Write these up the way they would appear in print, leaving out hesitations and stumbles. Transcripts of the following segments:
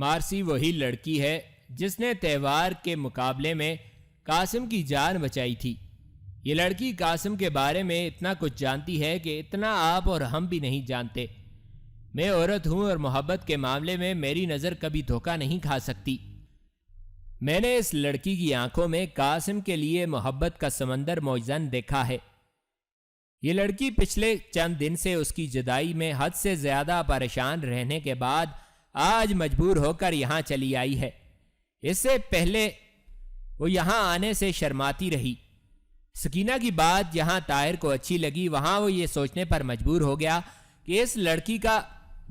مارسی وہی لڑکی ہے جس نے تہوار کے مقابلے میں قاسم کی جان بچائی تھی۔ یہ لڑکی قاسم کے بارے میں اتنا کچھ جانتی ہے کہ اتنا آپ اور ہم بھی نہیں جانتے۔ میں عورت ہوں اور محبت کے معاملے میں میری نظر کبھی دھوکہ نہیں کھا سکتی۔ میں نے اس لڑکی کی آنکھوں میں قاسم کے لیے محبت کا سمندر موجزن دیکھا ہے۔ یہ لڑکی پچھلے چند دن سے اس کی جدائی میں حد سے زیادہ پریشان رہنے کے بعد آج مجبور ہو کر یہاں چلی آئی ہے۔ اس سے پہلے وہ یہاں آنے سے شرماتی رہی۔ سکینہ کی بات جہاں طاہر کو اچھی لگی، وہاں وہ یہ سوچنے پر مجبور ہو گیا کہ اس لڑکی کا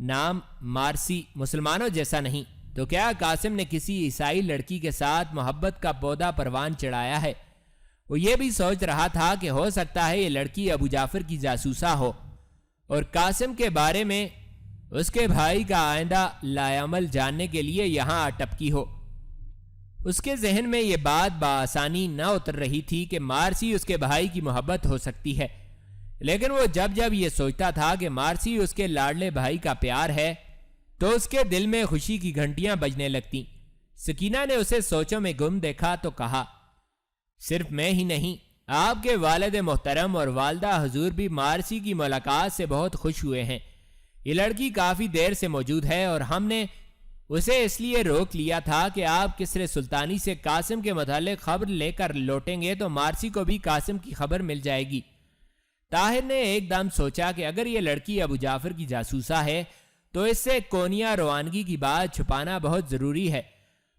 نام مارسی مسلمانوں جیسا نہیں، تو کیا قاسم نے کسی عیسائی لڑکی کے ساتھ محبت کا پودا پروان چڑھایا ہے؟ وہ یہ بھی سوچ رہا تھا کہ ہو سکتا ہے یہ لڑکی ابو جعفر کی جاسوسہ ہو اور قاسم کے بارے میں اس کے بھائی کا آئندہ لائعمل جاننے کے لیے یہاں آ ٹپکی ہو۔ اس کے ذہن میں یہ بات بآسانی نہ اتر رہی تھی کہ مارسی اس کے بھائی کی محبت ہو سکتی ہے، لیکن وہ جب یہ سوچتا تھا کہ مارسی اس کے لاڈلے بھائی کا پیار ہے تو اس کے دل میں خوشی کی گھنٹیاں بجنے لگتیں۔ سکینہ نے اسے سوچوں میں گم دیکھا تو کہا، صرف میں ہی نہیں، آپ کے والد محترم اور والدہ حضور بھی مارسی کی ملاقات سے بہت خوش ہوئے ہیں۔ یہ لڑکی کافی دیر سے موجود ہے اور ہم نے اسے اس لیے روک لیا تھا کہ آپ کسر سلطانی سے قاسم کے متعلق خبر لے کر لوٹیں گے تو مارسی کو بھی قاسم کی خبر مل جائے گی۔ طاہر نے ایک دم سوچا کہ اگر یہ لڑکی ابو جعفر کی جاسوسہ ہے تو اس سے کونیا روانگی کی بات چھپانا بہت ضروری ہے۔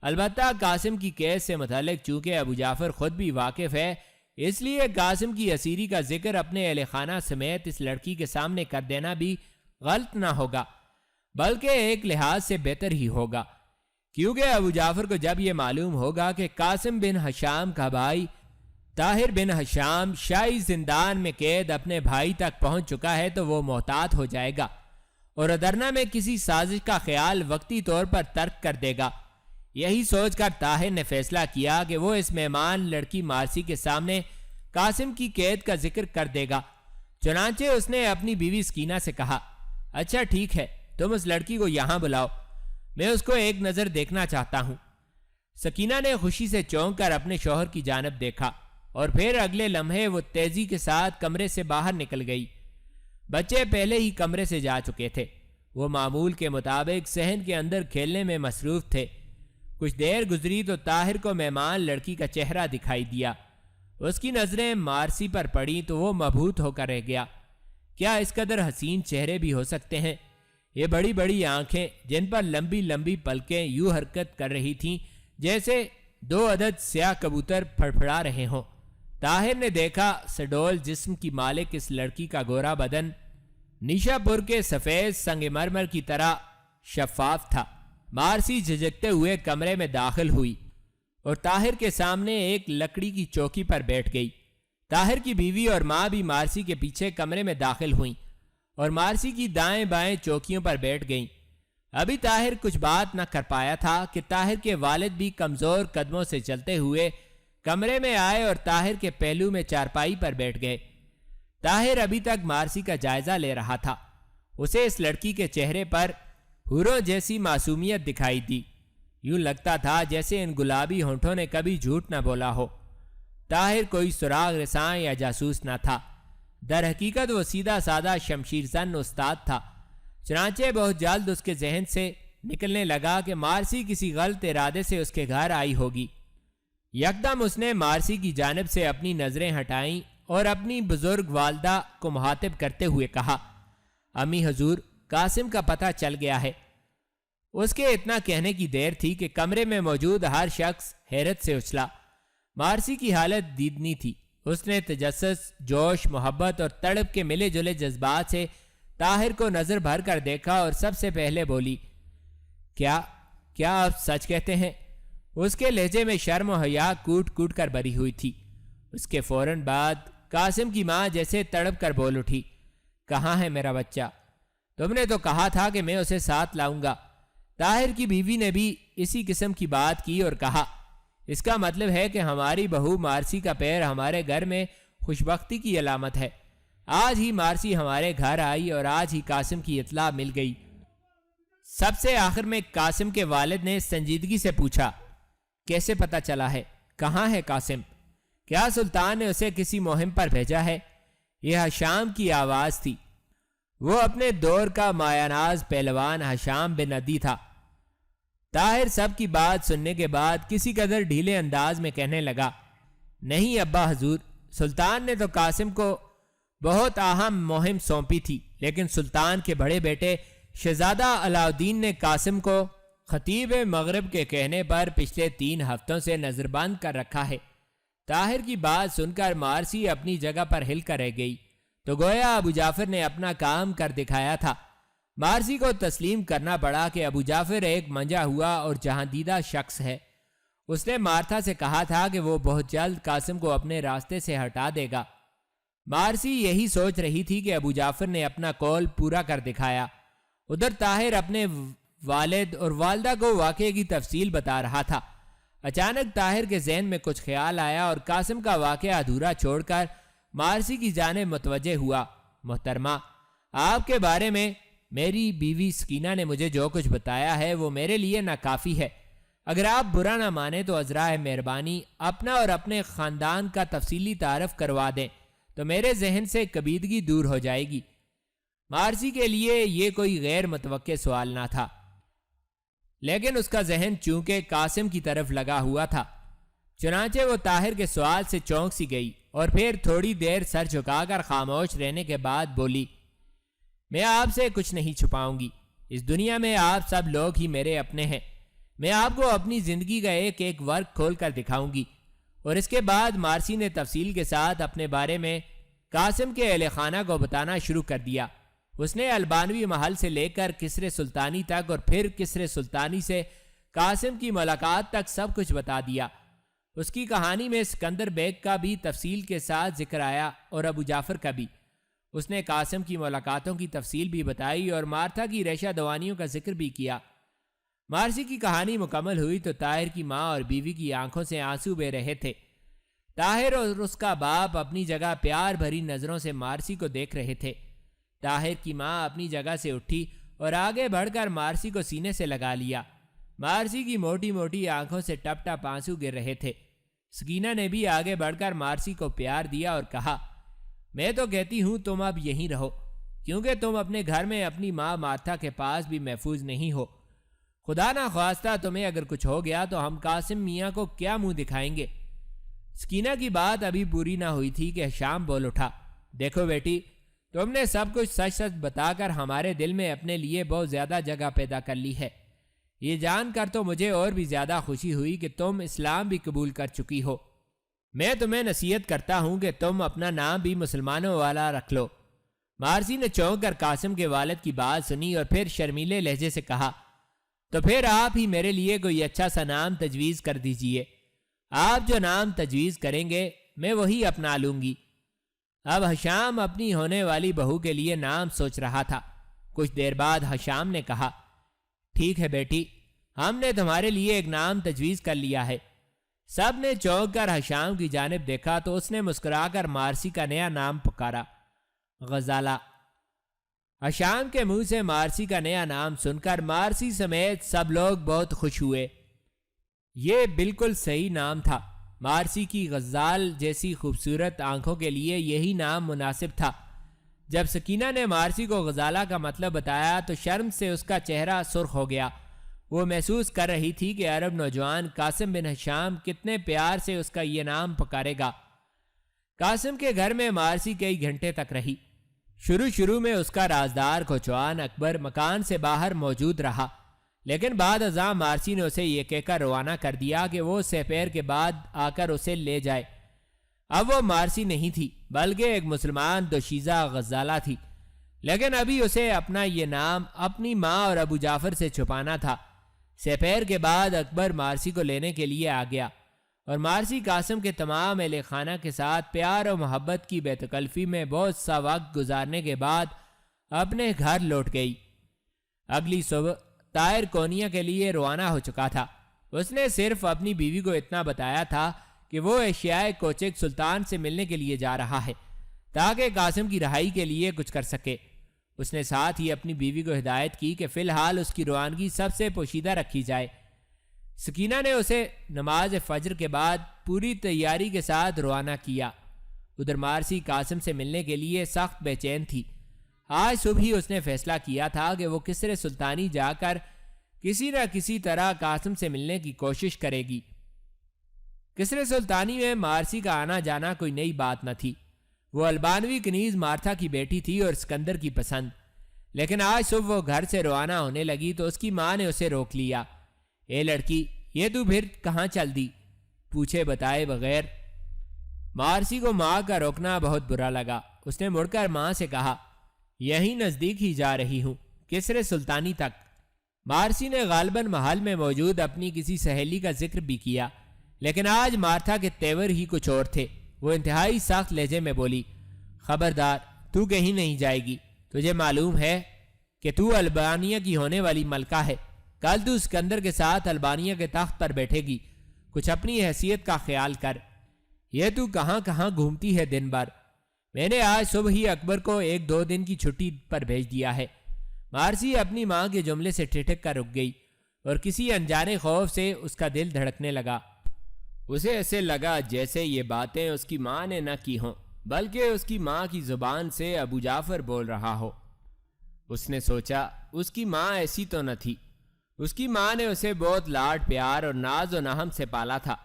البتہ قاسم کی کیس سے متعلق چونکہ ابو جعفر خود بھی واقف ہے، اس لیے قاسم کی اسیری کا ذکر اپنے اہل خانہ سمیت اس لڑکی کے سامنے کر دینا بھی غلط نہ ہوگا، بلکہ ایک لحاظ سے بہتر ہی ہوگا، کیونکہ ابو جعفر کو جب یہ معلوم ہوگا کہ قاسم بن ہشام کا بھائی طاہر بن ہشام شاہی زندان میں قید اپنے بھائی تک پہنچ چکا ہے تو وہ محتاط ہو جائے گا اور ادرنا میں کسی سازش کا خیال وقتی طور پر ترک کر دے گا۔ یہی سوچ کر طاہر نے فیصلہ کیا کہ وہ اس مہمان لڑکی مارسی کے سامنے قاسم کی قید کا ذکر کر دے گا۔ چنانچہ اس نے اپنی بیوی سکینہ سے کہا، اچھا ٹھیک ہے، تم اس لڑکی کو یہاں بلاؤ، میں اس کو ایک نظر دیکھنا چاہتا ہوں۔ سکینہ نے خوشی سے چونک کر اپنے شوہر کی جانب دیکھا اور پھر اگلے لمحے وہ تیزی کے ساتھ کمرے سے باہر نکل گئی۔ بچے پہلے ہی کمرے سے جا چکے تھے۔ وہ معمول کے مطابق صحن کے اندر کھیلنے میں مصروف تھے۔ کچھ دیر گزری تو طاہر کو مہمان لڑکی کا چہرہ دکھائی دیا۔ اس کی نظریں مارسی پر پڑیں تو وہ مبہوت ہو کر رہ گیا۔ کیا اس قدر حسین چہرے بھی ہو سکتے ہیں؟ یہ بڑی بڑی آنکھیں جن پر لمبی لمبی پلکیں یوں حرکت کر رہی تھیں جیسے 2 عدد سیاہ کبوتر پھڑپھڑا رہے ہوں۔ طاہر نے دیکھا سڈول جسم کی مالک اس لڑکی کا گورا بدن نیشا پور کے سفید سنگ مرمر کی طرح شفاف تھا۔ مارسی جھجکتے ہوئے کمرے میں داخل ہوئی اور طاہر کے سامنے ایک لکڑی کی چوکی پر بیٹھ گئی۔ طاہر کی بیوی اور ماں بھی مارسی کے پیچھے کمرے میں داخل ہوئیں اور مارسی کی دائیں بائیں چوکیوں پر بیٹھ گئیں۔ ابھی طاہر کچھ بات نہ کر پایا تھا کہ طاہر کے والد بھی کمزور قدموں سے چلتے ہوئے کمرے میں آئے اور طاہر کے پہلو میں چارپائی پر بیٹھ گئے۔ طاہر ابھی تک مارسی کا جائزہ لے رہا تھا۔ اسے اس لڑکی کے چہرے پر حوروں جیسی معصومیت دکھائی دی۔ یوں لگتا تھا جیسے ان گلابی ہونٹوں نے کبھی جھوٹ نہ بولا ہو۔ طاہر کوئی سراغ رساں یا جاسوس نہ تھا، در حقیقت وہ سیدھا سادہ شمشیر زن استاد تھا۔ چنانچہ بہت جلد اس کے ذہن سے نکلنے لگا کہ مارسی کسی غلط ارادے سے اس کے گھر آئی ہوگی۔ یکدم اس نے مارسی کی جانب سے اپنی نظریں ہٹائیں اور اپنی بزرگ والدہ کو مخاطب کرتے ہوئے کہا، امی حضور، قاسم کا پتہ چل گیا ہے۔ اس کے اتنا کہنے کی دیر تھی کہ کمرے میں موجود ہر شخص حیرت سے اچھلا۔ مارسی کی حالت دیدنی تھی۔ اس نے تجسس، جوش، محبت اور تڑپ کے ملے جلے جذبات سے طاہر کو نظر بھر کر دیکھا اور سب سے پہلے بولی، کیا آپ سچ کہتے ہیں؟ اس کے لہجے میں شرم و حیا کوٹ کوٹ کر بری ہوئی تھی۔ اس کے فوراً بعد قاسم کی ماں جیسے تڑپ کر بول اٹھی، کہاں ہے میرا بچہ؟ تم نے تو کہا تھا کہ میں اسے ساتھ لاؤں گا۔ طاہر کی بیوی نے بھی اسی قسم کی بات کی اور کہا، اس کا مطلب ہے کہ ہماری بہو مارسی کا پیر ہمارے گھر میں خوشبختی کی علامت ہے۔ آج ہی مارسی ہمارے گھر آئی اور آج ہی قاسم کی اطلاع مل گئی۔ سب سے آخر میں قاسم کے والد نے سنجیدگی سے پوچھا، کیسے پتہ چلا ہے؟ کہاں ہے قاسم؟ کیا سلطان نے اسے کسی مہم پر بھیجا ہے؟ یہ حشام کی آواز تھی۔ وہ اپنے دور کا مایہ ناز پہلوان حشام بن عدی تھا۔ طاہر سب کی بات سننے کے بعد کسی قدر ڈھیلے انداز میں کہنے لگا، نہیں ابا حضور، سلطان نے تو قاسم کو بہت اہم مہم سونپی تھی، لیکن سلطان کے بڑے بیٹے شہزادہ علاؤالدین نے قاسم کو خطیب مغرب کے کہنے پر پچھلے 3 ہفتوں سے نظر بند کر رکھا ہے۔ طاہر کی بات سن کر مارسی اپنی جگہ پر ہل کر رہ گئی، تو گویا ابو جعفر نے اپنا کام کر دکھایا تھا۔ مارسی کو تسلیم کرنا پڑا کہ ابو جعفر ایک منجا ہوا اور جہاں دیدہ شخص ہے۔ اس نے مارتھا سے کہا تھا کہ وہ بہت جلد قاسم کو اپنے راستے سے ہٹا دے گا۔ مارسی یہی سوچ رہی تھی کہ ابو جعفر نے اپنا قول پورا کر دکھایا۔ ادھر طاہر اپنے والد اور والدہ کو واقعے کی تفصیل بتا رہا تھا۔ اچانک طاہر کے ذہن میں کچھ خیال آیا اور قاسم کا واقعہ ادھورا چھوڑ کر مارسی کی جانب متوجہ ہوا۔ محترمہ، آپ کے بارے میں میری بیوی سکینہ نے مجھے جو کچھ بتایا ہے وہ میرے لیے ناکافی ہے۔ اگر آپ برا نہ مانیں تو عذرائے مہربانی اپنا اور اپنے خاندان کا تفصیلی تعارف کروا دیں تو میرے ذہن سے کبیدگی دور ہو جائے گی۔ مارسی کے لیے یہ کوئی غیر متوقع سوال نہ تھا، لیکن اس کا ذہن چونکہ قاسم کی طرف لگا ہوا تھا، چنانچہ وہ طاہر کے سوال سے چونک سی گئی اور پھر تھوڑی دیر سر جھکا کر خاموش رہنے کے بعد بولی، میں آپ سے کچھ نہیں چھپاؤں گی۔ اس دنیا میں آپ سب لوگ ہی میرے اپنے ہیں۔ میں آپ کو اپنی زندگی کا ایک ایک ورق کھول کر دکھاؤں گی۔ اور اس کے بعد مارسی نے تفصیل کے ساتھ اپنے بارے میں قاسم کے اہل خانہ کو بتانا شروع کر دیا۔ اس نے البانوی محل سے لے کر کسر سلطانی تک اور پھر کسر سلطانی سے قاسم کی ملاقات تک سب کچھ بتا دیا۔ اس کی کہانی میں سکندر بیگ کا بھی تفصیل کے ساتھ ذکر آیا اور ابو جعفر کا بھی۔ اس نے قاسم کی ملاقاتوں کی تفصیل بھی بتائی اور مارتھا کی ریشہ دوانیوں کا ذکر بھی کیا۔ مارسی کی کہانی مکمل ہوئی تو طاہر کی ماں اور بیوی کی آنکھوں سے آنسو بہ رہے تھے۔ طاہر اور اس کا باپ اپنی جگہ پیار بھری نظروں سے مارسی کو دیکھ رہے تھے۔ طاہر کی ماں اپنی جگہ سے اٹھی اور آگے بڑھ کر مارسی کو سینے سے لگا لیا۔ مارسی کی موٹی موٹی آنکھوں سے ٹپ ٹپ آنسو گر رہے تھے۔ سکینہ نے بھی آگے بڑھ کر مارسی کو پیار دیا اور کہا، میں تو کہتی ہوں تم اب یہیں رہو، کیونکہ تم اپنے گھر میں اپنی ماں مارتھا کے پاس بھی محفوظ نہیں ہو۔ خدا نہ خواستہ تمہیں اگر کچھ ہو گیا تو ہم قاسم میاں کو کیا منہ دکھائیں گے؟ سکینہ کی بات ابھی پوری نہ ہوئی تھی کہ حشام بول اٹھا، دیکھو بیٹی، تم نے سب کچھ سچ سچ بتا کر ہمارے دل میں اپنے لیے بہت زیادہ جگہ پیدا کر لی ہے۔ یہ جان کر تو مجھے اور بھی زیادہ خوشی ہوئی کہ تم اسلام بھی قبول کر چکی ہو۔ میں تمہیں نصیحت کرتا ہوں کہ تم اپنا نام بھی مسلمانوں والا رکھ لو۔ مارسی نے چونک کر قاسم کے والد کی بات سنی اور پھر شرمیلے لہجے سے کہا، تو پھر آپ ہی میرے لیے کوئی اچھا سا نام تجویز کر دیجئے۔ آپ جو نام تجویز کریں گے میں وہی اپنا لوں گی۔ اب حشام اپنی ہونے والی بہو کے لیے نام سوچ رہا تھا۔ کچھ دیر بعد حشام نے کہا، ٹھیک ہے بیٹی، ہم نے تمہارے لیے ایک نام تجویز کر لیا ہے۔ سب نے چونک کر حشام کی جانب دیکھا تو اس نے مسکرا کر مارسی کا نیا نام پکارا، غزالہ۔ حشام کے منہ سے مارسی کا نیا نام سن کر مارسی سمیت سب لوگ بہت خوش ہوئے۔ یہ بالکل صحیح نام تھا۔ مارسی کی غزال جیسی خوبصورت آنکھوں کے لیے یہی نام مناسب تھا۔ جب سکینہ نے مارسی کو غزالہ کا مطلب بتایا تو شرم سے اس کا چہرہ سرخ ہو گیا۔ وہ محسوس کر رہی تھی کہ عرب نوجوان قاسم بن حشام کتنے پیار سے اس کا یہ نام پکارے گا۔ قاسم کے گھر میں مارسی کئی گھنٹے تک رہی۔ شروع میں اس کا رازدار کھوچوان اکبر مکان سے باہر موجود رہا، لیکن بعد ازاں مارسی نے اسے یہ کہہ کر روانہ کر دیا کہ وہ سپہر کے بعد آ کر اسے لے جائے۔ اب وہ مارسی نہیں تھی بلکہ ایک مسلمان دوشیزہ غزالہ تھی، لیکن ابھی اسے اپنا یہ نام اپنی ماں اور ابو جعفر سے چھپانا تھا۔ سپہر کے بعد اکبر مارسی کو لینے کے لیے آ گیا اور مارسی قاسم کے تمام اہل خانہ کے ساتھ پیار و محبت کی بے تکلفی میں بہت سا وقت گزارنے کے بعد اپنے گھر لوٹ گئی۔ اگلی صبح طاہر کونیا کے لیے روانہ ہو چکا تھا۔ اس نے صرف اپنی بیوی کو اتنا بتایا تھا کہ وہ ایشیائے کوچک سلطان سے ملنے کے لیے جا رہا ہے تاکہ قاسم کی رہائی کے لیے کچھ کر سکے۔ اس نے ساتھ ہی اپنی بیوی کو ہدایت کی کہ فی الحال اس کی روانگی سب سے پوشیدہ رکھی جائے۔ سکینہ نے اسے نماز فجر کے بعد پوری تیاری کے ساتھ روانہ کیا۔ ادھر مارسی قاسم سے ملنے کے لیے سخت بے چین تھی۔ آج صبح ہی اس نے فیصلہ کیا تھا کہ وہ کسرے سلطانی جا کر کسی نہ کسی طرح قاسم سے ملنے کی کوشش کرے گی۔ کسرے سلطانی میں مارسی کا آنا جانا کوئی نئی بات نہ تھی۔ وہ البانوی کنیز مارتھا کی بیٹی تھی اور اسکندر کی پسند، لیکن آج صبح وہ گھر سے روانہ ہونے لگی تو اس کی ماں نے اسے روک لیا۔ اے لڑکی، یہ تو پھر کہاں چل دی پوچھے بتائے بغیر؟ مارسی کو ماں کا روکنا بہت برا لگا۔ اس نے مڑ کر ماں سے کہا، یہیں نزدیک ہی جا رہی ہوں، کسرے سلطانی تک۔ مارسی نے غالباً محل میں موجود اپنی کسی سہیلی کا ذکر بھی کیا، لیکن آج مارتھا کے تیور ہی کچھ اور تھے۔ وہ انتہائی سخت لہجے میں بولی، خبردار، تو کہیں نہیں جائے گی۔ تجھے معلوم ہے کہ تو البانیہ کی ہونے والی ملکہ ہے۔ کل تو اسکندر کے ساتھ البانیہ کے تخت پر بیٹھے گی۔ کچھ اپنی حیثیت کا خیال کر۔ یہ تو کہاں کہاں گھومتی ہے دن بھر۔ میں نے آج صبح ہی اکبر کو 1-2 دن کی چھٹی پر بھیج دیا ہے۔ مارسی اپنی ماں کے جملے سے ٹھٹک کر رک گئی اور کسی انجانے خوف سے اس کا دل دھڑکنے لگا۔ اسے ایسے لگا جیسے یہ باتیں اس کی ماں نے نہ کی ہوں، بلکہ اس کی ماں کی زبان سے ابو جعفر بول رہا ہو۔ اس نے سوچا، اس کی ماں ایسی تو نہ تھی۔ اس کی ماں نے اسے بہت لاڈ پیار اور ناز و نہم سے پالا تھا۔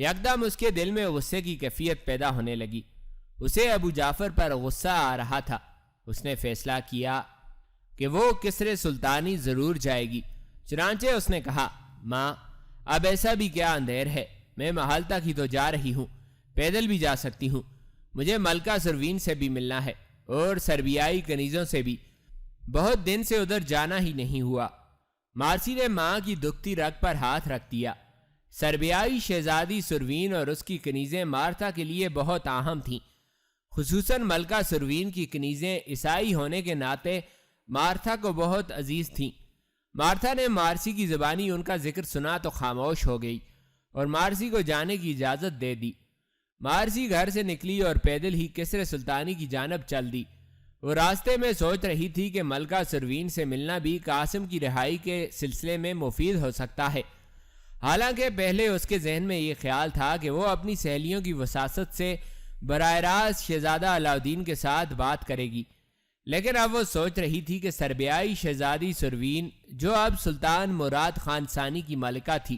یکدم اس کے دل میں غصے کی کیفیت پیدا ہونے لگی۔ اسے ابو جعفر پر غصہ آ رہا تھا۔ اس نے فیصلہ کیا کہ وہ کسرے سلطانی ضرور جائے گی۔ چنانچہ اس نے کہا، ماں، اب ایسا بھی کیا اندھیر ہے، میں محل تک ہی تو جا رہی ہوں، پیدل بھی جا سکتی ہوں۔ مجھے ملکہ سروین سے بھی ملنا ہے اور سربیائی کنیزوں سے بھی۔ بہت دن سے ادھر جانا ہی نہیں ہوا۔ مارسی نے ماں کی دکھتی رگ پر ہاتھ رکھ دیا۔ سربیائی شہزادی سروین اور اس کی کنیزیں مارتھا کے لیے بہت اہم تھیں۔ خصوصاً ملکہ سروین کی کنیزیں عیسائی ہونے کے ناطے مارتھا کو بہت عزیز تھیں۔ مارتھا نے مارسی کی زبانی ان کا ذکر سنا تو خاموش ہو گئی اور مارسی کو جانے کی اجازت دے دی۔ مارسی گھر سے نکلی اور پیدل ہی کسرے سلطانی کی جانب چل دی۔ وہ راستے میں سوچ رہی تھی کہ ملکہ سروین سے ملنا بھی قاسم کی رہائی کے سلسلے میں مفید ہو سکتا ہے۔ حالانکہ پہلے اس کے ذہن میں یہ خیال تھا کہ وہ اپنی سہیلیوں کی وساست سے براہ راست شہزادہ علاؤدین کے ساتھ بات کرے گی، لیکن اب وہ سوچ رہی تھی کہ سربیائی شہزادی سروین، جو اب سلطان مراد خان ثانی کی ملکہ تھی،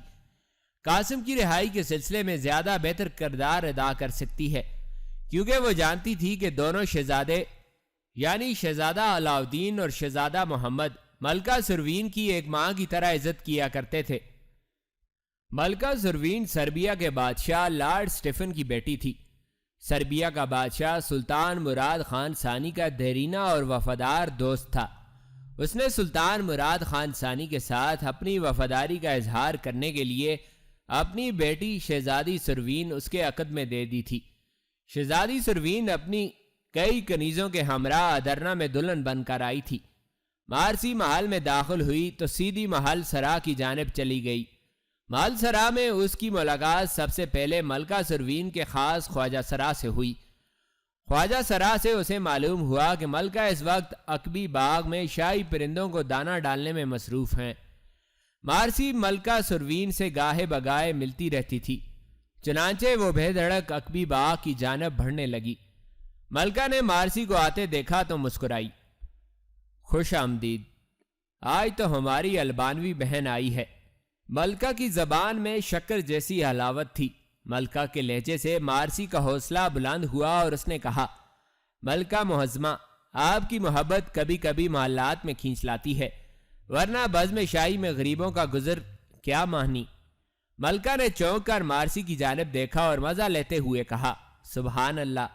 قاسم کی رہائی کے سلسلے میں زیادہ بہتر کردار ادا کر سکتی ہے، کیونکہ وہ جانتی تھی کہ دونوں شہزادے یعنی شہزادہ علاؤدین اور شہزادہ محمد ملکہ سروین کی ایک ماں کی طرح عزت کیا کرتے تھے۔ ملکہ سروین سربیا کے بادشاہ لارڈ سٹیفن کی بیٹی تھی۔ سربیا کا بادشاہ سلطان مراد خان ثانی کا دیرینہ اور وفادار دوست تھا۔ اس نے سلطان مراد خان ثانی کے ساتھ اپنی وفاداری کا اظہار کرنے کے لیے اپنی بیٹی شہزادی سروین اس کے عقد میں دے دی تھی۔ شہزادی سروین اپنی کئی کنیزوں کے ہمراہ ادرنا میں دلہن بن کر آئی تھی۔ مارسی محل میں داخل ہوئی تو سیدھی محل سرا کی جانب چلی گئی۔ محل سرا میں اس کی ملاقات سب سے پہلے ملکہ سروین کے خاص خواجہ سرا سے ہوئی۔ خواجہ سرا سے اسے معلوم ہوا کہ ملکہ اس وقت عقبی باغ میں شاہی پرندوں کو دانہ ڈالنے میں مصروف ہیں۔ مارسی ملکہ سروین سے گاہے بگاہے ملتی رہتی تھی، چنانچہ وہ بے دھڑک عقبی باغ کی جانب بڑھنے لگی۔ ملکہ نے مارسی کو آتے دیکھا تو مسکرائی۔ خوش آمدید، آج تو ہماری البانوی بہن آئی ہے۔ ملکہ کی زبان میں شکر جیسی حلاوت تھی۔ ملکہ کے لہجے سے مارسی کا حوصلہ بلند ہوا اور اس نے کہا، ملکہ معظمہ، آپ کی محبت کبھی کبھی محلات میں کھینچ لاتی ہے، ورنہ بزم شاہی میں غریبوں کا گزر کیا معنی۔ ملکہ نے چونک کر مارسی کی جانب دیکھا اور مزہ لیتے ہوئے کہا، سبحان اللہ،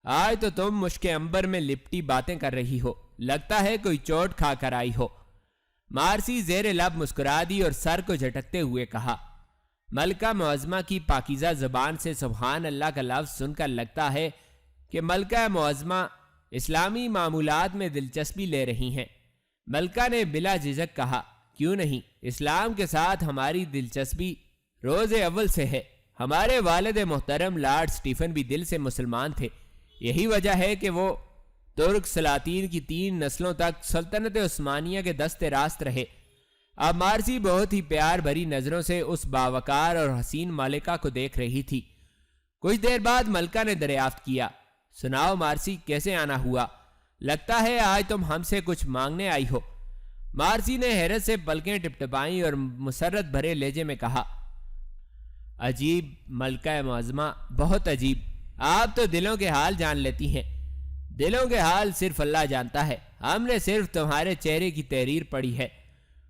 آج تو تم مشک عنبر میں لپٹی باتیں کر رہی ہو، لگتا ہے کوئی چوٹ کھا کر آئی ہو۔ مارسی زیر لب مسکرا دی اور سر کو جھٹکتے ہوئے کہا، ملکہ معظمہ کی پاکیزہ زبان سے سبحان اللہ کا لفظ سن کر لگتا ہے کہ ملکہ معظمہ اسلامی معمولات میں دلچسپی لے رہی ہیں۔ ملکہ نے بلا جھجک کہا، کیوں نہیں، اسلام کے ساتھ ہماری دلچسپی روز اول سے ہے۔ ہمارے والد محترم لارڈ سٹیفن بھی دل سے مسلمان تھے، یہی وجہ ہے کہ وہ ترک سلاطین کی 3 نسلوں تک سلطنت عثمانیہ کے دست راست رہے۔ اب مارسی بہت ہی پیار بھری نظروں سے اس باوقار اور حسین ملکہ کو دیکھ رہی تھی۔ کچھ دیر بعد ملکہ نے دریافت کیا، سناؤ مارسی، کیسے آنا ہوا؟ لگتا ہے آج تم ہم سے کچھ مانگنے آئی ہو۔ مارسی نے حیرت سے پلکیں ٹپٹپائیں اور مسرت بھرے لہجے میں کہا، عجیب ملکہ معظمہ، بہت عجیب، آپ تو دلوں کے حال جان لیتی ہیں۔ دلوں کے حال صرف اللہ جانتا ہے، ہم نے صرف تمہارے چہرے کی تحریر پڑھی ہے،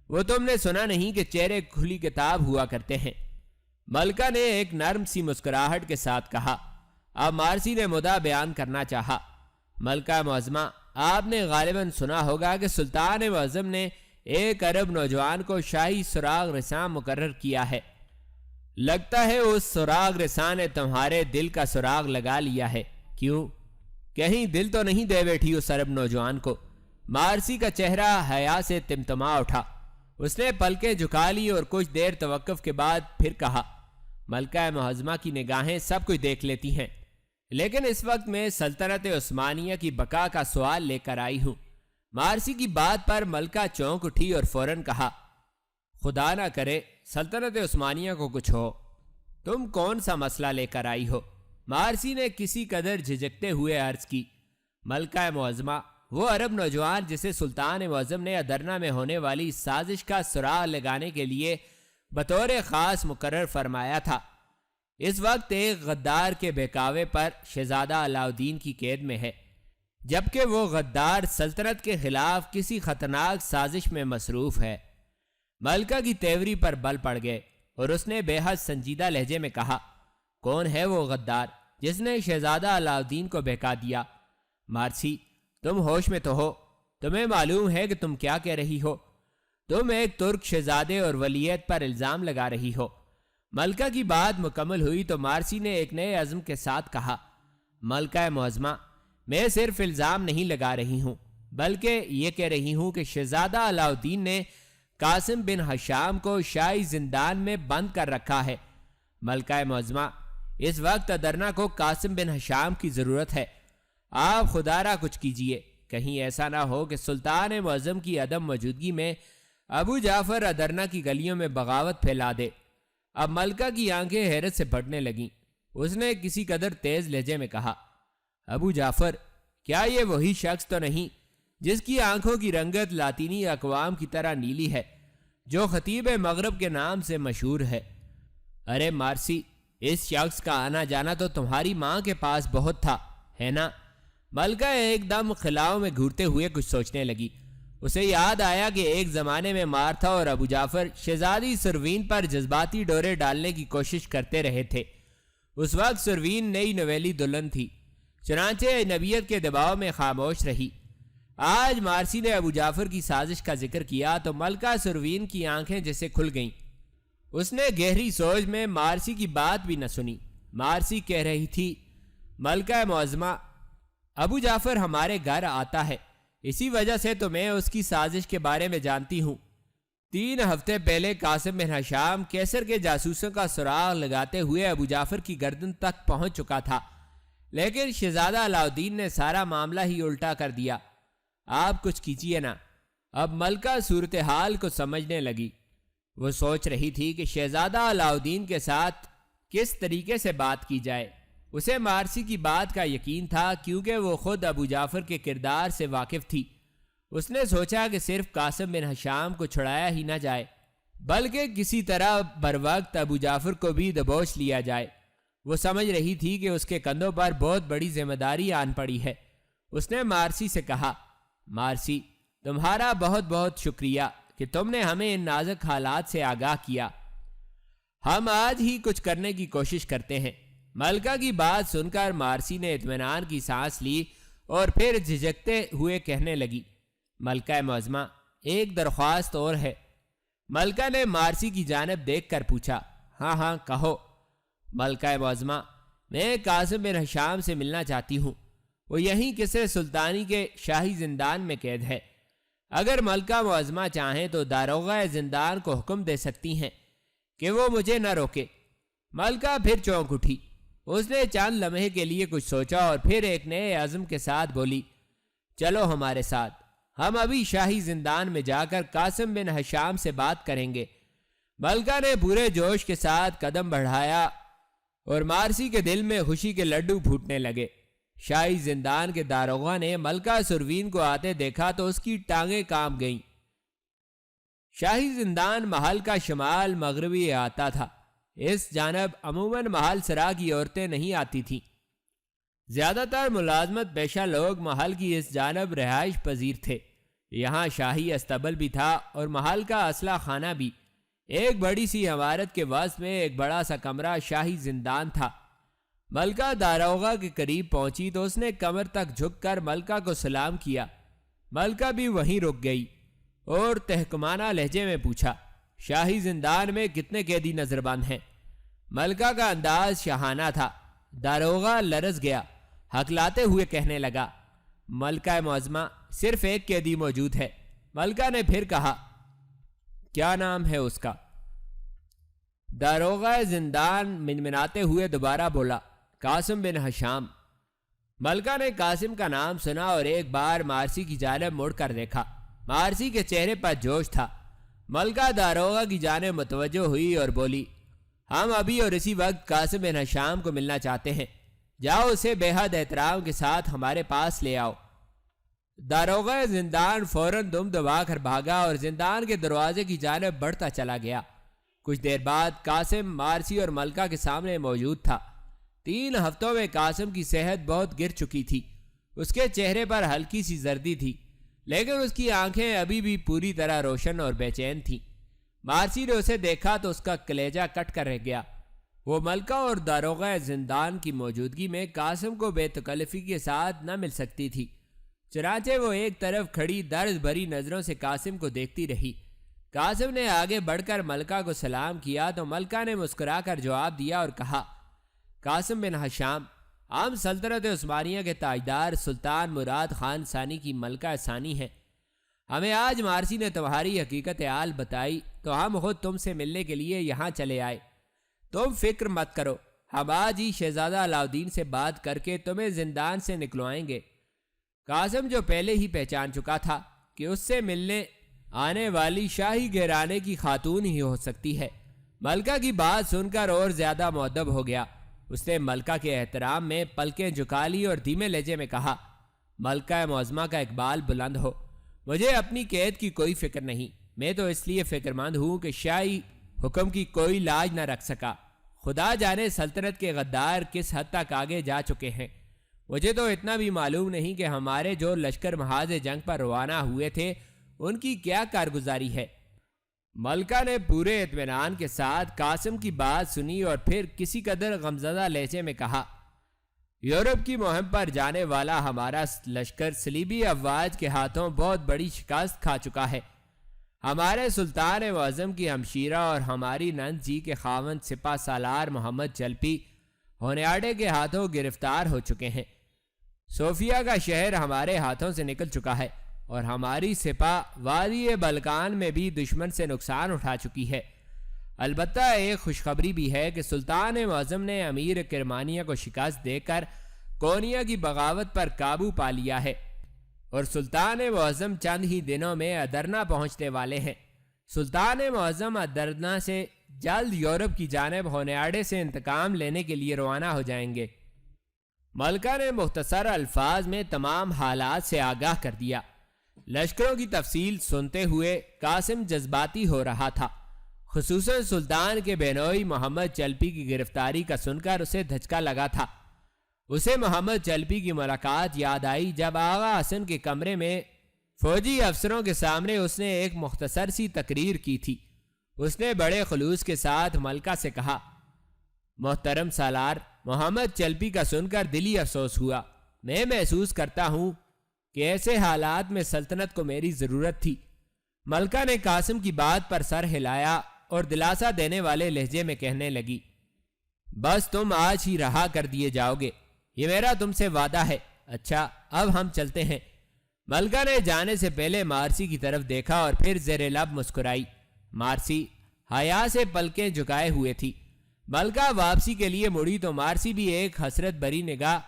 وہ تم نے سنا نہیں کہ چہرے کھلی کتاب ہوا کرتے ہیں۔ ملکہ نے ایک نرم سی مسکراہٹ کے ساتھ کہا۔ اب مارسی نے مدعا بیان کرنا چاہا، ملکہ معظمہ، آپ نے غالباً سنا ہوگا کہ سلطان معظم نے ایک عرب نوجوان کو شاہی سراغ رساں مقرر کیا ہے۔ لگتا ہے اس سراغ رساں نے تمہارے دل کا سراغ لگا لیا ہے۔ کیوں؟ کہیں دل تو نہیں دے بیٹھی اس عرب نوجوان کو؟ مارسی کا چہرہ حیا سے تمتما اٹھا۔ اس نے پلکیں جھکا لی اور کچھ دیر توقف کے بعد پھر کہا، ملکہ معظمہ کی نگاہیں سب کچھ دیکھ لیتی ہیں، لیکن اس وقت میں سلطنت عثمانیہ کی بقا کا سوال لے کر آئی ہوں۔ مارسی کی بات پر ملکہ چونک اٹھی اور فوراً کہا، خدا نہ کرے سلطنت عثمانیہ کو کچھ ہو، تم کون سا مسئلہ لے کر آئی ہو؟ مارسی نے کسی قدر جھجکتے ہوئے عرض کی، ملکہ معظمہ، وہ عرب نوجوان جسے سلطان معظم نے ادرنا میں ہونے والی سازش کا سراغ لگانے کے لیے بطور خاص مقرر فرمایا تھا، اس وقت ایک غدار کے بہکاوے پر شہزادہ علاؤدین کی قید میں ہے، جبکہ وہ غدار سلطنت کے خلاف کسی خطرناک سازش میں مصروف ہے۔ ملکہ کی تیوری پر بل پڑ گئے اور اس نے بے حد سنجیدہ لہجے میں کہا، کون ہے وہ غدار جس نے شہزادہ علاؤدین کو بہکا دیا؟ مارسی، تم ہوش میں تو ہو؟ تمہیں معلوم ہے کہ تم کیا کہہ رہی ہو؟ تم ایک ترک شہزادے اور ولیعت پر الزام لگا رہی ہو۔ ملکہ کی بات مکمل ہوئی تو مارسی نے ایک نئے عزم کے ساتھ کہا، ملکہ معظمہ، میں صرف الزام نہیں لگا رہی ہوں، بلکہ یہ کہہ رہی ہوں کہ شہزادہ علاؤدین نے قاسم بن ہشام کو شاہی زندان میں بند کر رکھا ہے۔ ملکہ معظمہ، اس وقت ادرنا کو قاسم بن ہشام کی ضرورت ہے، آپ خدا را کچھ کیجئے، کہیں ایسا نہ ہو کہ سلطان معظم کی عدم موجودگی میں ابو جعفر ادرنا کی گلیوں میں بغاوت پھیلا دے۔ اب ملکہ کی آنکھیں حیرت سے پھٹنے لگیں۔ اس نے کسی قدر تیز لہجے میں کہا، ابو جعفر، کیا یہ وہی شخص تو نہیں جس کی آنکھوں کی رنگت لاطینی اقوام کی طرح نیلی ہے، جو خطیب مغرب کے نام سے مشہور ہے؟ ارے مارسی، اس شخص کا آنا جانا تو تمہاری ماں کے پاس بہت تھا، ہے نا؟ ملکہ ایک دم خلاؤں میں گھورتے ہوئے کچھ سوچنے لگی۔ اسے یاد آیا کہ ایک زمانے میں مارتھا اور ابو جعفر شہزادی سروین پر جذباتی ڈورے ڈالنے کی کوشش کرتے رہے تھے۔ اس وقت سروین نئی نویلی دلہن تھی، چنانچہ اجنبیت کے دباؤ میں خاموش رہی۔ آج مارسی نے ابو جعفر کی سازش کا ذکر کیا تو ملکہ سروین کی آنکھیں جیسے کھل گئیں۔ اس نے گہری سوچ میں مارسی کی بات بھی نہ سنی۔ مارسی کہہ رہی تھی، ملکہ معظمہ، ابو جعفر ہمارے گھر آتا ہے، اسی وجہ سے تو میں اس کی سازش کے بارے میں جانتی ہوں۔ 3 ہفتے پہلے قاسم بن ہشام کیسر کے جاسوسوں کا سراغ لگاتے ہوئے ابو جعفر کی گردن تک پہنچ چکا تھا، لیکن شہزادہ علاؤدین نے سارا معاملہ ہی الٹا کر دیا۔ آپ کچھ کیجیے نا۔ اب ملکہ صورتحال کو سمجھنے لگی۔ وہ سوچ رہی تھی کہ شہزادہ علاؤدین کے ساتھ کس طریقے سے بات کی جائے۔ اسے مارسی کی بات کا یقین تھا کیونکہ وہ خود ابو جعفر کے کردار سے واقف تھی۔ اس نے سوچا کہ صرف قاسم بن ہشام کو چھڑایا ہی نہ جائے بلکہ کسی طرح بروقت ابو جعفر کو بھی دبوچ لیا جائے۔ وہ سمجھ رہی تھی کہ اس کے کندھوں پر بہت بڑی ذمہ داری آن پڑی ہے۔ اس نے مارسی سے کہا، مارسی، تمہارا بہت بہت شکریہ کہ تم نے ہمیں ان نازک حالات سے آگاہ کیا۔ ہم آج ہی کچھ کرنے کی کوشش کرتے ہیں۔ ملکہ کی بات سن کر مارسی نے اطمینان کی سانس لی اور پھر جھجکتے ہوئے کہنے لگی، ملکہ معظمہ، ایک درخواست اور ہے۔ ملکہ نے مارسی کی جانب دیکھ کر پوچھا، ہاں ہاں کہو۔ ملکہ معظمہ، میں قاسم بن ہشام سے ملنا چاہتی ہوں، وہ یہیں قصر سلطانی کے شاہی زندان میں قید ہے۔ اگر ملکہ معظمہ چاہیں تو داروغہ زندان کو حکم دے سکتی ہیں کہ وہ مجھے نہ روکے۔ ملکہ پھر چونک اٹھی۔ اس نے چند لمحے کے لیے کچھ سوچا اور پھر ایک نئے عزم کے ساتھ بولی، چلو ہمارے ساتھ، ہم ابھی شاہی زندان میں جا کر قاسم بن حشام سے بات کریں گے۔ ملکہ نے پورے جوش کے ساتھ قدم بڑھایا اور مارسی کے دل میں خوشی کے لڈو پھوٹنے لگے۔ شاہی زندان کے داروغہ نے ملکہ سروین کو آتے دیکھا تو اس کی ٹانگیں کانپ گئیں۔ شاہی زندان محل کا شمال مغربی احاطہ تھا۔ اس جانب عموماً محل سرا کی عورتیں نہیں آتی تھیں۔ زیادہ تر ملازمت پیشہ لوگ محل کی اس جانب رہائش پذیر تھے۔ یہاں شاہی استبل بھی تھا اور محل کا اسلحہ خانہ بھی۔ ایک بڑی سی عمارت کے وسط میں ایک بڑا سا کمرہ شاہی زندان تھا۔ ملکہ داروغہ کے قریب پہنچی تو اس نے کمر تک جھک کر ملکہ کو سلام کیا۔ ملکہ بھی وہیں رک گئی اور تحکمانہ لہجے میں پوچھا، شاہی زندان میں کتنے قیدی نظر بند ہیں؟ ملکہ کا انداز شاہانہ تھا۔ داروغہ لرز گیا، ہکلاتے ہوئے کہنے لگا، ملکہ معظمہ، صرف ایک قیدی موجود ہے۔ ملکہ نے پھر کہا، کیا نام ہے اس کا؟ داروغہ زندان منمناتے ہوئے دوبارہ بولا، قاسم بن حشام۔ ملکہ نے قاسم کا نام سنا اور ایک بار مارسی کی جانب مڑ کر دیکھا۔ مارسی کے چہرے پر جوش تھا۔ ملکہ داروغہ کی جانب متوجہ ہوئی اور بولی، ہم ابھی اور اسی وقت قاسم بن حشام کو ملنا چاہتے ہیں، جاؤ اسے بے حد احترام کے ساتھ ہمارے پاس لے آؤ۔ داروغہ زندان فوراً دم دبا کر بھاگا اور زندان کے دروازے کی جانب بڑھتا چلا گیا۔ کچھ دیر بعد قاسم مارسی اور ملکہ کے سامنے موجود تھا۔ 3 ہفتوں میں قاسم کی صحت بہت گر چکی تھی۔ اس کے چہرے پر ہلکی سی زردی تھی، لیکن اس کی آنکھیں ابھی بھی پوری طرح روشن اور بے چین تھیں۔ مارسی نے اسے دیکھا تو اس کا کلیجہ کٹ کر رہ گیا۔ وہ ملکہ اور داروغہ زندان کی موجودگی میں قاسم کو بے تکلفی کے ساتھ نہ مل سکتی تھی، چنانچہ وہ ایک طرف کھڑی درد بھری نظروں سے قاسم کو دیکھتی رہی۔ قاسم نے آگے بڑھ کر ملکہ کو سلام کیا تو ملکہ نے مسکرا کر جواب دیا اور کہا، قاسم بن حشام، ہم سلطنت عثمانیہ کے تاجدار سلطان مراد خان ثانی کی ملکہ ثانی ہیں۔ ہمیں آج مارسی نے تمہاری حقیقت حال بتائی تو ہم خود تم سے ملنے کے لیے یہاں چلے آئے۔ تم فکر مت کرو، ہم آج ہی شہزادہ علاؤدین سے بات کر کے تمہیں زندان سے نکلوائیں گے۔ قاسم جو پہلے ہی پہچان چکا تھا کہ اس سے ملنے آنے والی شاہی گھرانے کی خاتون ہی ہو سکتی ہے، ملکہ کی بات سن کر اور زیادہ مؤدب ہو گیا۔ اس نے ملکہ کے احترام میں پلکیں جھکا لی اور دھیمے لہجے میں کہا، ملکہ معظمہ کا اقبال بلند ہو، مجھے اپنی قید کی کوئی فکر نہیں۔ میں تو اس لیے فکر مند ہوں کہ شاہی حکم کی کوئی لاج نہ رکھ سکا۔ خدا جانے سلطنت کے غدار کس حد تک آگے جا چکے ہیں۔ مجھے تو اتنا بھی معلوم نہیں کہ ہمارے جو لشکر محاذ جنگ پر روانہ ہوئے تھے ان کی کیا کارگزاری ہے۔ ملکہ نے پورے اطمینان کے ساتھ قاسم کی بات سنی اور پھر کسی قدر غمزدہ لہجے میں کہا، یورپ کی مہم پر جانے والا ہمارا لشکر صلیبی افواج کے ہاتھوں بہت بڑی شکست کھا چکا ہے۔ ہمارے سلطان معظم کی ہمشیرہ اور ہماری نند جی کے خاوند سپہ سالار محمد جلپی ہونیاڈے کے ہاتھوں گرفتار ہو چکے ہیں۔ صوفیہ کا شہر ہمارے ہاتھوں سے نکل چکا ہے اور ہماری سپہ وادی بلکان میں بھی دشمن سے نقصان اٹھا چکی ہے۔ البتہ ایک خوشخبری بھی ہے کہ سلطان معظم نے امیر کرمانیہ کو شکست دے کر کونیا کی بغاوت پر قابو پا لیا ہے اور سلطان معظم چند ہی دنوں میں ادرنا پہنچنے والے ہیں۔ سلطان معظم ادرنا سے جلد یورپ کی جانب ہونیاڈے سے انتقام لینے کے لیے روانہ ہو جائیں گے۔ ملکہ نے مختصر الفاظ میں تمام حالات سے آگاہ کر دیا۔ لشکروں کی تفصیل سنتے ہوئے قاسم جذباتی ہو رہا تھا، خصوصاً سلطان کے بہنوئی محمد چلپی کی گرفتاری کا سن کر اسے دھچکا لگا تھا۔ اسے محمد چلپی کی ملاقات یاد آئی جب آغا حسن کے کمرے میں فوجی افسروں کے سامنے اس نے ایک مختصر سی تقریر کی تھی۔ اس نے بڑے خلوص کے ساتھ ملکہ سے کہا، محترم سالار، محمد چلپی کا سن کر دلی افسوس ہوا۔ میں محسوس کرتا ہوں کہ ایسے حالات میں سلطنت کو میری ضرورت تھی۔ ملکہ نے قاسم کی بات پر سر ہلایا اور دلاسا دینے والے لہجے میں کہنے لگی، بس تم آج ہی رہا کر دیے جاؤ گے، یہ میرا تم سے وعدہ ہے۔ اچھا، اب ہم چلتے ہیں۔ ملکہ نے جانے سے پہلے مارسی کی طرف دیکھا اور پھر زیر لب مسکرائی۔ مارسی حیا سے پلکیں جھکائے ہوئے تھی۔ ملکہ واپسی کے لیے مڑی تو مارسی بھی ایک حسرت بری نگاہ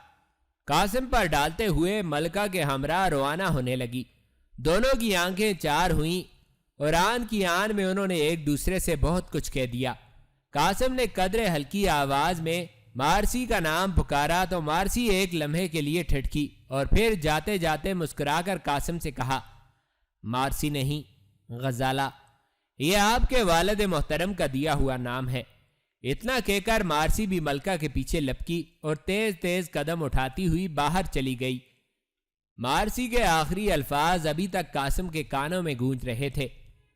قاسم پر ڈالتے ہوئے ملکہ کے ہمراہ روانہ ہونے لگی۔ دونوں کی آنکھیں چار ہوئیں اور آن کی آن میں انہوں نے ایک دوسرے سے بہت کچھ کہہ دیا۔ قاسم نے قدر ہلکی آواز میں مارسی کا نام پکارا تو مارسی ایک لمحے کے لیے ٹھٹکی اور پھر جاتے جاتے مسکرا کر قاسم سے کہا، مارسی نہیں، غزالہ، یہ آپ کے والد محترم کا دیا ہوا نام ہے۔ اتنا کہہ کر مارسی بھی ملکہ کے پیچھے لپکی اور تیز تیز قدم اٹھاتی ہوئی باہر چلی گئی۔ مارسی کے آخری الفاظ ابھی تک قاسم کے کانوں میں گونج رہے تھے،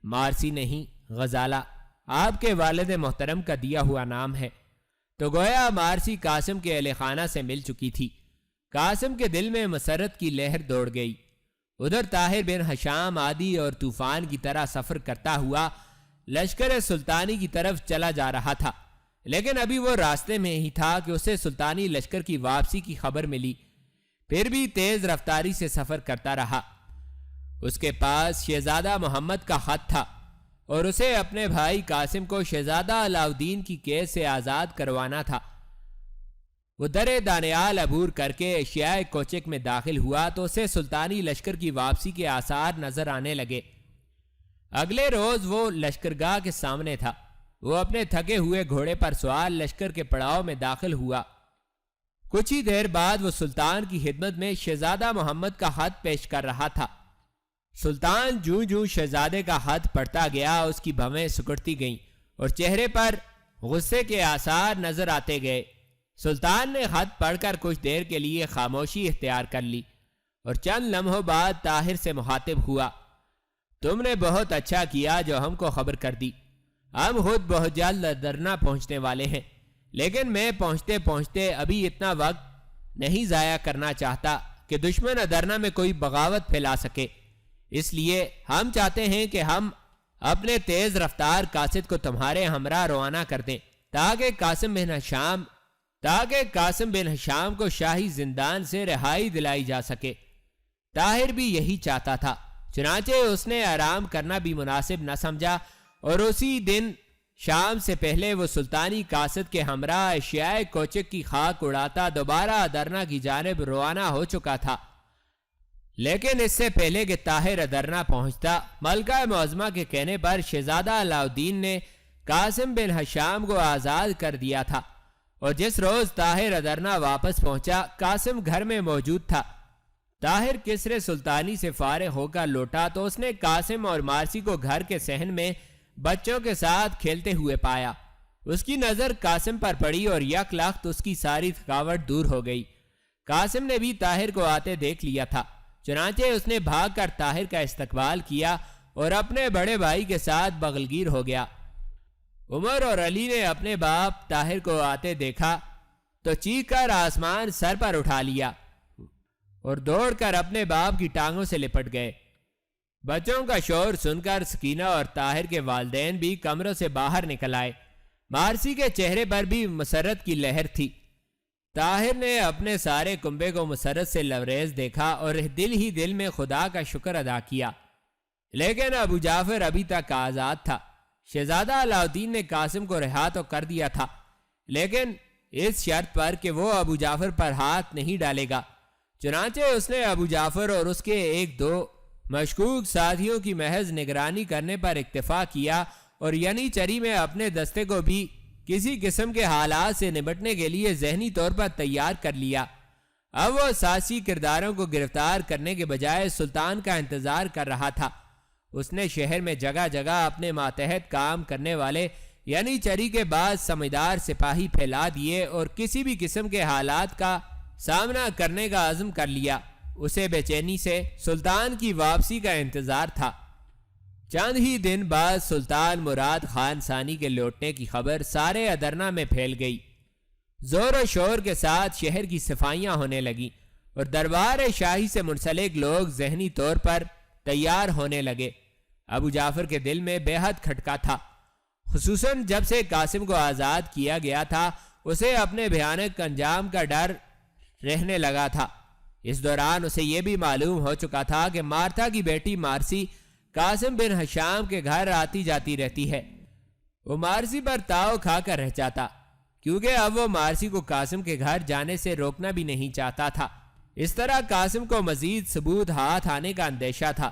مارسی نہیں، غزالہ، آپ کے والد محترم کا دیا ہوا نام ہے، تو گویا مارسی قاسم کے اہل خانہ سے مل چکی تھی۔ قاسم کے دل میں مسرت کی لہر دوڑ گئی۔ ادھر طاہر بن ہشام عادی اور طوفان کی طرح سفر کرتا ہوا لشکر سلطانی کی طرف چلا جا رہا تھا، لیکن ابھی وہ راستے میں ہی تھا کہ اسے سلطانی لشکر کی واپسی کی خبر ملی۔ پھر بھی تیز رفتاری سے سفر کرتا رہا۔ اس کے پاس شہزادہ محمد کا خط تھا اور اسے اپنے بھائی قاسم کو شہزادہ علاؤدین کی قید سے آزاد کروانا تھا۔ وہ در دانیال عبور کر کے اشیاء کوچک میں داخل ہوا تو اسے سلطانی لشکر کی واپسی کے آثار نظر آنے لگے۔ اگلے روز وہ لشکرگاہ کے سامنے تھا۔ وہ اپنے تھکے ہوئے گھوڑے پر سوار لشکر کے پڑاؤ میں داخل ہوا۔ کچھ ہی دیر بعد وہ سلطان کی خدمت میں شہزادہ محمد کا خط پیش کر رہا تھا۔ سلطان جوں جوں شہزادے کا خط پڑھتا گیا اس کی بھویں سکڑتی گئیں اور چہرے پر غصے کے آثار نظر آتے گئے۔ سلطان نے خط پڑھ کر کچھ دیر کے لیے خاموشی اختیار کر لی اور چند لمحوں بعد طاہر سے مخاطب ہوا، تم نے بہت اچھا کیا جو ہم کو خبر کر دی۔ ہم خود بہت جلد ادرنا پہنچنے والے ہیں، لیکن میں پہنچتے پہنچتے ابھی اتنا وقت نہیں ضائع کرنا چاہتا کہ دشمن ادرنا میں کوئی بغاوت پھیلا سکے۔ اس لیے ہم چاہتے ہیں کہ ہم اپنے تیز رفتار قاصد کو تمہارے ہمراہ روانہ کر دیں تاکہ قاسم بن ہشام کو شاہی زندان سے رہائی دلائی جا سکے۔ طاہر بھی یہی چاہتا تھا، چنانچہ اس نے آرام کرنا بھی مناسب نہ سمجھا اور اسی دن شام سے پہلے وہ سلطانی قاصد کے ہمراہ اشیاء کوچک کی خاک اڑاتا دوبارہ ادرنا کی جانب روانہ ہو چکا تھا۔ لیکن اس سے پہلے کہ طاہر ادرنا پہنچتا، ملکہ معظمہ کے کہنے پر شہزادہ علاؤدین نے قاسم بن ہشام کو آزاد کر دیا تھا، اور جس روز طاہر ادرنا واپس پہنچا قاسم گھر میں موجود تھا۔ طاہر کسرے سلطانی سے فارغ ہو کر لوٹا تو اس نے قاسم اور مارسی کو گھر کے صحن میں بچوں کے ساتھ کھیلتے ہوئے پایا۔ اس کی نظر قاسم پر پڑی اور یک لخت اس کی ساری تھکاوٹ دور ہو گئی۔ قاسم نے بھی طاہر کو آتے دیکھ لیا تھا، چنانچہ اس نے بھاگ کر طاہر کا استقبال کیا اور اپنے بڑے بھائی کے ساتھ بغلگیر ہو گیا۔ عمر اور علی نے اپنے باپ طاہر کو آتے دیکھا تو چیخ کر آسمان سر پر اٹھا لیا اور دوڑ کر اپنے باپ کی ٹانگوں سے لپٹ گئے۔ بچوں کا شور سن کر سکینہ اور طاہر کے والدین بھی کمروں سے باہر نکل آئے۔ مارسی کے چہرے پر بھی مسرت کی لہر تھی۔ طاہر نے اپنے سارے کنبے کو مسرت سے لبریز دیکھا اور دل ہی دل میں خدا کا شکر ادا کیا۔ لیکن ابو جعفر ابھی تک آزاد تھا۔ شہزادہ علاؤدین نے قاسم کو رہا تو کر دیا تھا، لیکن اس شرط پر کہ وہ ابو جعفر پر ہاتھ نہیں ڈالے گا۔ چنانچہ اس نے ابو جعفر اور اس کے ایک دو مشکوک ساتھیوں کی محض نگرانی کرنے پر اکتفا کیا اور یعنی چری میں اپنے دستے کو بھی کسی قسم کے حالات سے نمٹنے کے لیے ذہنی طور پر تیار کر لیا۔ اب وہ سیاسی کرداروں کو گرفتار کرنے کے بجائے سلطان کا انتظار کر رہا تھا۔ اس نے شہر میں جگہ جگہ اپنے ماتحت کام کرنے والے یعنی چری کے بعد سمجھدار سپاہی پھیلا دیے اور کسی بھی قسم کے حالات کا سامنا کرنے کا عزم کر لیا۔ اسے بے چینی سے سلطان کی واپسی کا انتظار تھا۔ چند ہی دن بعد سلطان مراد خان ثانی کے لوٹنے کی خبر سارے ادرنا میں پھیل گئی۔ زور و شور کے ساتھ شہر کی صفائیاں ہونے لگیں اور دربار شاہی سے منسلک لوگ ذہنی طور پر تیار ہونے لگے۔ ابو جعفر کے دل میں بے حد کھٹکا تھا، خصوصاً جب سے قاسم کو آزاد کیا گیا تھا۔ اسے اپنے بھیانک انجام کا ڈر رہنے لگا تھا۔ اس دوران اسے یہ بھی معلوم ہو چکا تھا کہ مارتھا کی بیٹی مارسی قاسم بن ہشام کے گھر آتی جاتی رہتی ہے۔ وہ مارسی پر تاؤ کھا کر رہ جاتا، کیونکہ اب وہ مارسی کو قاسم کے گھر جانے سے روکنا بھی نہیں چاہتا تھا۔ اس طرح قاسم کو مزید ثبوت ہاتھ آنے کا اندیشہ تھا۔